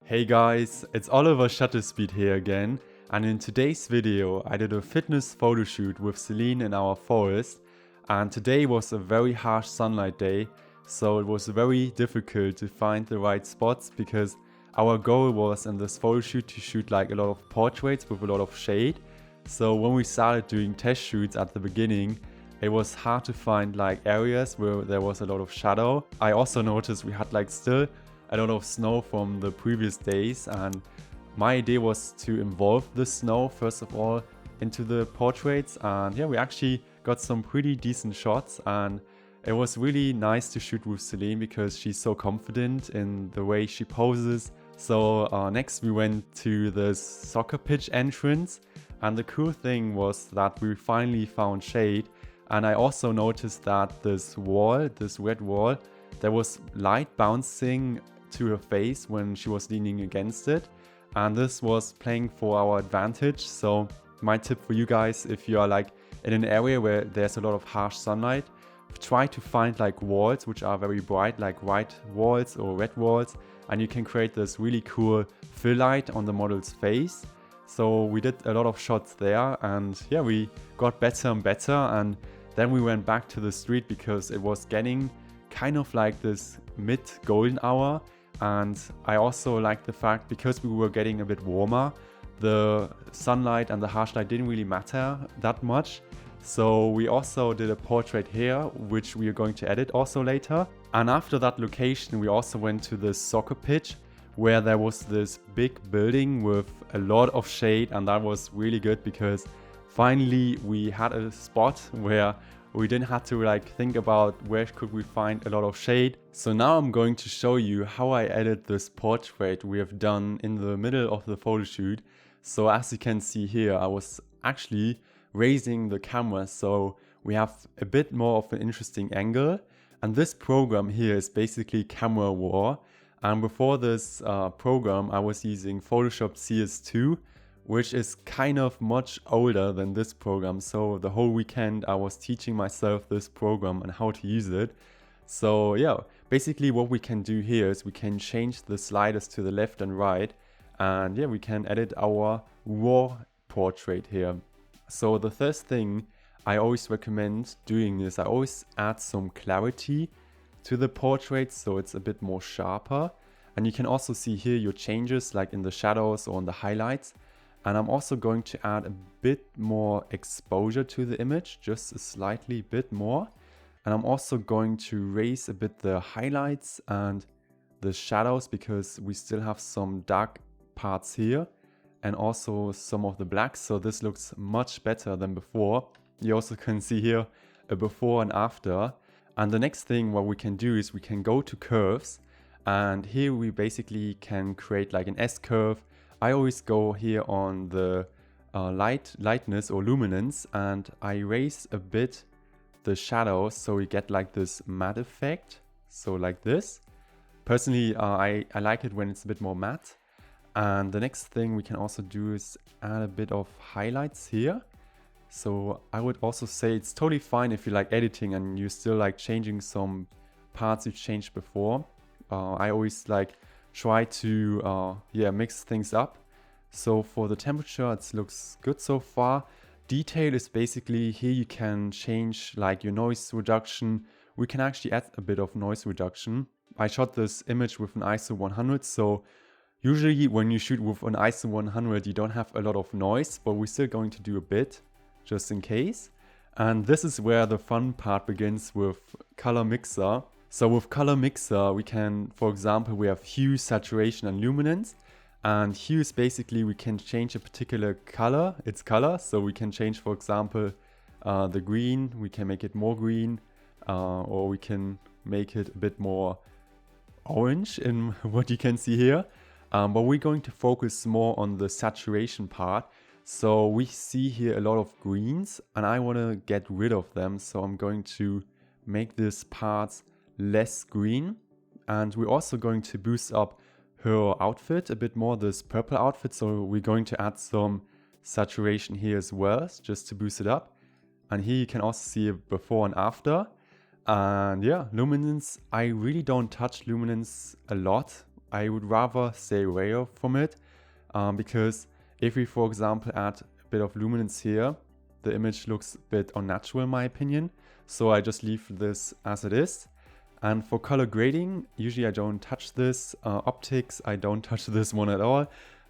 Hey guys, it's olivershutterspeed here again, and in today's video I did a fitness photo shoot with Celine in our forest, and today was a very harsh sunlight day, so it was very difficult to find the right spots because our goal was in this photo shoot to shoot like a lot of portraits with a lot of shade. So when we started doing test shoots at the beginning, it was hard to find like areas where there was a lot of shadow. I also noticed we had like still a lot of snow from the previous days, and my idea was to involve the snow first of all into the portraits, and yeah, we actually got some pretty decent shots, and it was really nice to shoot with Celine because she's so confident in the way she poses. So next we went to the soccer pitch entrance, and the cool thing was that we finally found shade, and I also noticed that this wall, this red wall, there was light bouncing to her face when she was leaning against it, and this was playing for our advantage. So my tip for you guys, if you are like in an area where there's a lot of harsh sunlight, try to find like walls which are very bright, like white walls or red walls, and you can create this really cool fill light on the model's face. So we did a lot of shots there, and yeah, we got better and better, and then we went back to the street because it was getting kind of like this mid golden hour. And I also liked the fact, because we were getting a bit warmer, the sunlight and the harsh light didn't really matter that much. So we also did a portrait here, which we are going to edit also later. And after that location, we also went to the soccer pitch, where there was this big building with a lot of shade, and that was really good because finally we had a spot where we didn't have to like think about where could we find a lot of shade. So now I'm going to show you how I edit this portrait we have done in the middle of the photo shoot. So as you can see here, I was actually raising the camera so we have a bit more of an interesting angle. And this program here is basically Camera Raw. And before this program, I was using Photoshop CS2, which is kind of much older than this program. So the whole weekend I was teaching myself this program and how to use it. So yeah, basically what we can do here is we can change the sliders to the left and right, and yeah, we can edit our raw portrait here. So the first thing I always recommend doing is I always add some clarity to the portrait so it's a bit more sharper. And you can also see here your changes like in the shadows or in the highlights. And I'm also going to add a bit more exposure to the image, just a slightly bit more. And I'm also going to raise a bit the highlights and the shadows because we still have some dark parts here and also some of the blacks. So this looks much better than before. You also can see here a before and after. And the next thing what we can do is we can go to curves, and here we basically can create like an S curve. I always go here on the lightness or luminance, and I raise a bit the shadows so we get like this matte effect, so like this. Personally, I like it when it's a bit more matte. And the next thing we can also do is add a bit of highlights here. So I would also say it's totally fine if you like editing and you still like changing some parts you changed before. I always like try to mix things up. So for the temperature, it looks good so far. Detail is basically here you can change like your noise reduction. We can actually add a bit of noise reduction. I shot this image with an ISO 100, so usually when you shoot with an ISO 100 you don't have a lot of noise, but we're still going to do a bit just in case. And this is where the fun part begins with color mixer. So with color mixer, we can, for example, we have hue, saturation and luminance. And hue is basically we can change a particular color, its color. So we can change, for example, the green, we can make it more green, or we can make it a bit more orange in what you can see here. But we're going to focus more on the saturation part. So we see here a lot of greens and I want to get rid of them. So I'm going to make this part less green, and we're also going to boost up her outfit a bit more, this purple outfit. So we're going to add some saturation here as well, just to boost it up. And here you can also see a before and after. And yeah, luminance, I really don't touch luminance a lot. I would rather stay away from it because if we, for example, add a bit of luminance here, the image looks a bit unnatural in my opinion. So I just leave this as it is. And for color grading, usually I don't touch this. Optics, I don't touch this one at all.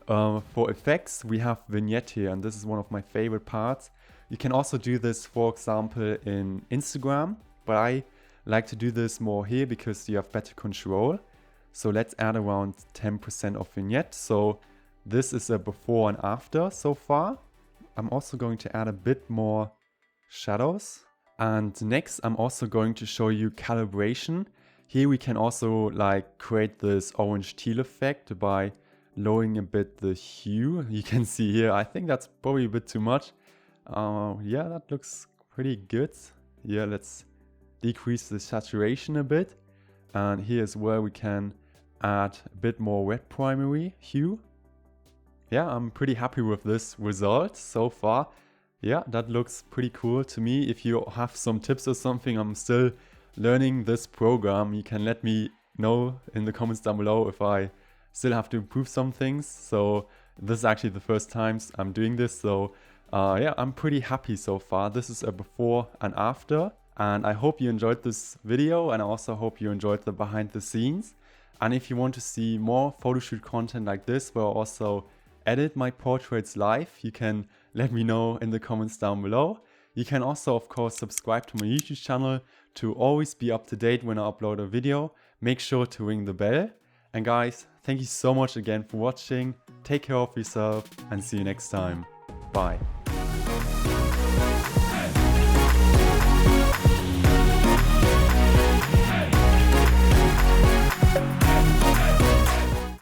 For effects, we have vignette here, and this is one of my favorite parts. You can also do this, for example, in Instagram, but I like to do this more here because you have better control. So let's add around 10% of vignette. So this is a before and after so far. I'm also going to add a bit more shadows. And next, I'm also going to show you calibration. Here we can also like create this orange teal effect by lowering a bit the hue. You can see here, I think that's probably a bit too much. Yeah, that looks pretty good. Yeah, let's decrease the saturation a bit. And here's where we can add a bit more red primary hue. Yeah, I'm pretty happy with this result so far. Yeah, that looks pretty cool to me. If you have some tips or something, I'm still learning this program. You can let me know in the comments down below if I still have to improve some things. So this is actually the first times I'm doing this. So yeah, I'm pretty happy so far. This is a before and after. And I hope you enjoyed this video, and I also hope you enjoyed the behind the scenes. And if you want to see more photoshoot content like this, where I also edit my portraits live, you can let me know in the comments down below. You can also, of course, subscribe to my YouTube channel to always be up to date when I upload a video. Make sure to ring the bell. And guys, thank you so much again for watching. Take care of yourself and see you next time. Bye.